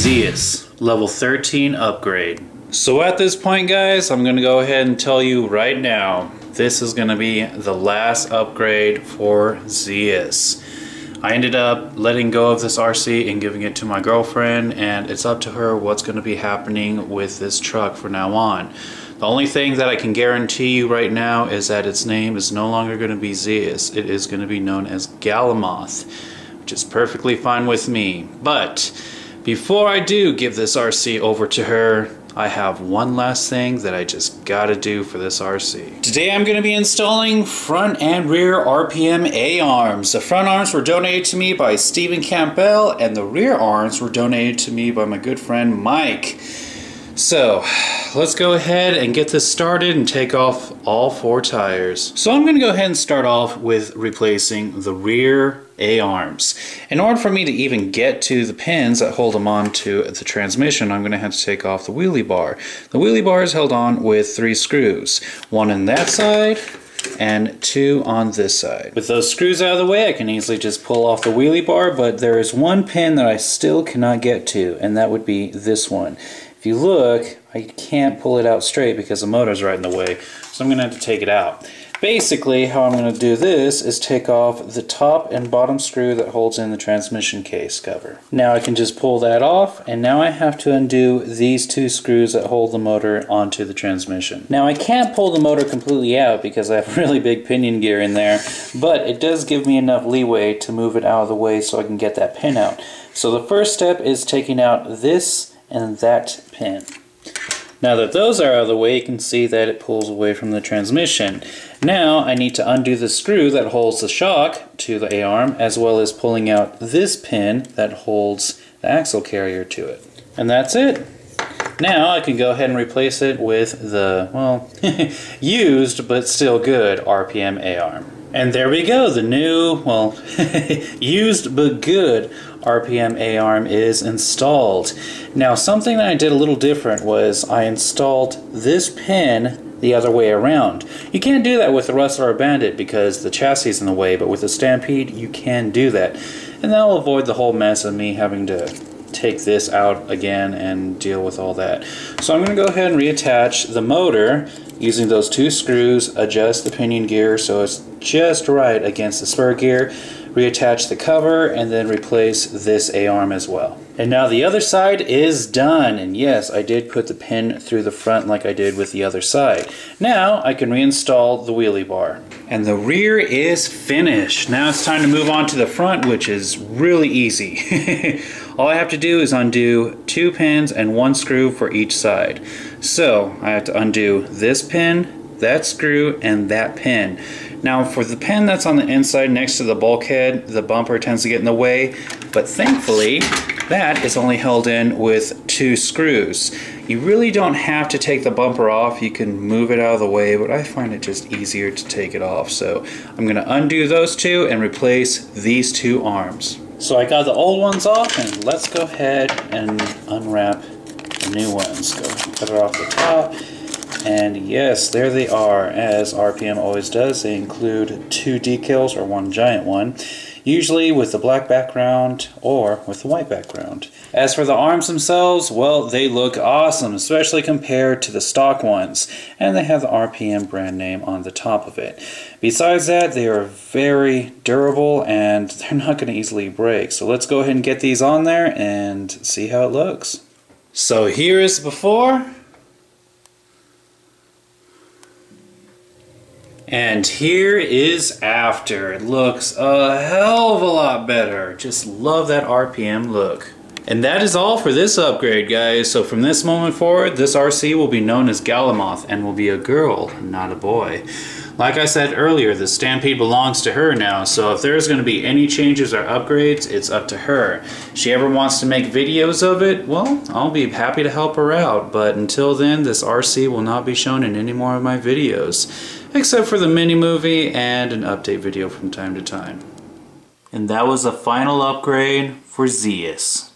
Zeaus, level 13 upgrade. So at this point, guys, I'm going to go ahead and tell you right now, this is going to be the last upgrade for Zeaus. I ended up letting go of this RC and giving it to my girlfriend, and it's up to her what's going to be happening with this truck from now on. The only thing that I can guarantee you right now is that its name is no longer going to be Zeaus. It is going to be known as Galamoth, which is perfectly fine with me. But before I do give this RC over to her, I have one last thing that I just gotta do for this RC. Today I'm going to be installing front and rear RPM A-arms. The front arms were donated to me by Stephen Campbell, and the rear arms were donated to me by my good friend Mike. So let's go ahead and get this started and take off all 4 tires. So I'm going to go ahead and start off with replacing the rear A-arms. In order for me to even get to the pins that hold them on to the transmission, I'm going to have to take off the wheelie bar. The wheelie bar is held on with 3 screws, 1 on that side and 2 on this side. With those screws out of the way, I can easily just pull off the wheelie bar, but there is one pin that I still cannot get to, and that would be this one. If you look, I can't pull it out straight because the motor's right in the way, so I'm going to have to take it out. Basically, how I'm going to do this is take off the top and bottom screw that holds in the transmission case cover. Now I can just pull that off, and now I have to undo these 2 screws that hold the motor onto the transmission. Now I can't pull the motor completely out because I have really big pinion gear in there, but it does give me enough leeway to move it out of the way so I can get that pin out. So the first step is taking out this and that pin. Now that those are out of the way, you can see that it pulls away from the transmission. Now I need to undo the screw that holds the shock to the A-arm, as well as pulling out this pin that holds the axle carrier to it. And that's it. Now I can go ahead and replace it with the, well, used but still good RPM A-arm. And there we go, the new, well, used but good RPM A-arm is installed. Now something that I did a little different was I installed this pin the other way around. You can't do that with the Rustler or Bandit because the chassis is in the way, but with the Stampede you can do that. And that will avoid the whole mess of me having to take this out again and deal with all that. So I'm going to go ahead and reattach the motor using those 2 screws, adjust the pinion gear so it's just right against the spur gear, reattach the cover, and then replace this A-arm as well. And now the other side is done, and yes, I did put the pin through the front like I did with the other side. Now I can reinstall the wheelie bar. And the rear is finished. Now it's time to move on to the front, which is really easy. All I have to do is undo 2 pins and 1 screw for each side. So I have to undo this pin, that screw, and that pin. Now for the pin that's on the inside next to the bulkhead, the bumper tends to get in the way, but thankfully that is only held in with 2 screws. You really don't have to take the bumper off, you can move it out of the way, but I find it just easier to take it off. So I'm going to undo those 2 and replace these 2 arms. So I got the old ones off, and let's go ahead and unwrap the new ones. Go cut it off the top. And yes, there they are. As RPM always does, they include 2 decals, or 1 giant one, usually with the black background or with the white background. As for the arms themselves, well, they look awesome, especially compared to the stock ones, and they have the RPM brand name on the top of it. Besides that, they are very durable and they're not going to easily break. So let's go ahead and get these on there and see how it looks. So here is before. And here is after. It looks a hell of a lot better. Just love that RPM look. And that is all for this upgrade, guys. So from this moment forward, this RC will be known as Galamoth and will be a girl, not a boy. Like I said earlier, the Stampede belongs to her now, so if there's going to be any changes or upgrades, it's up to her. If she ever wants to make videos of it, well, I'll be happy to help her out, but until then, this RC will not be shown in any more of my videos, except for the mini-movie and an update video from time to time. And that was the final upgrade for Zeaus.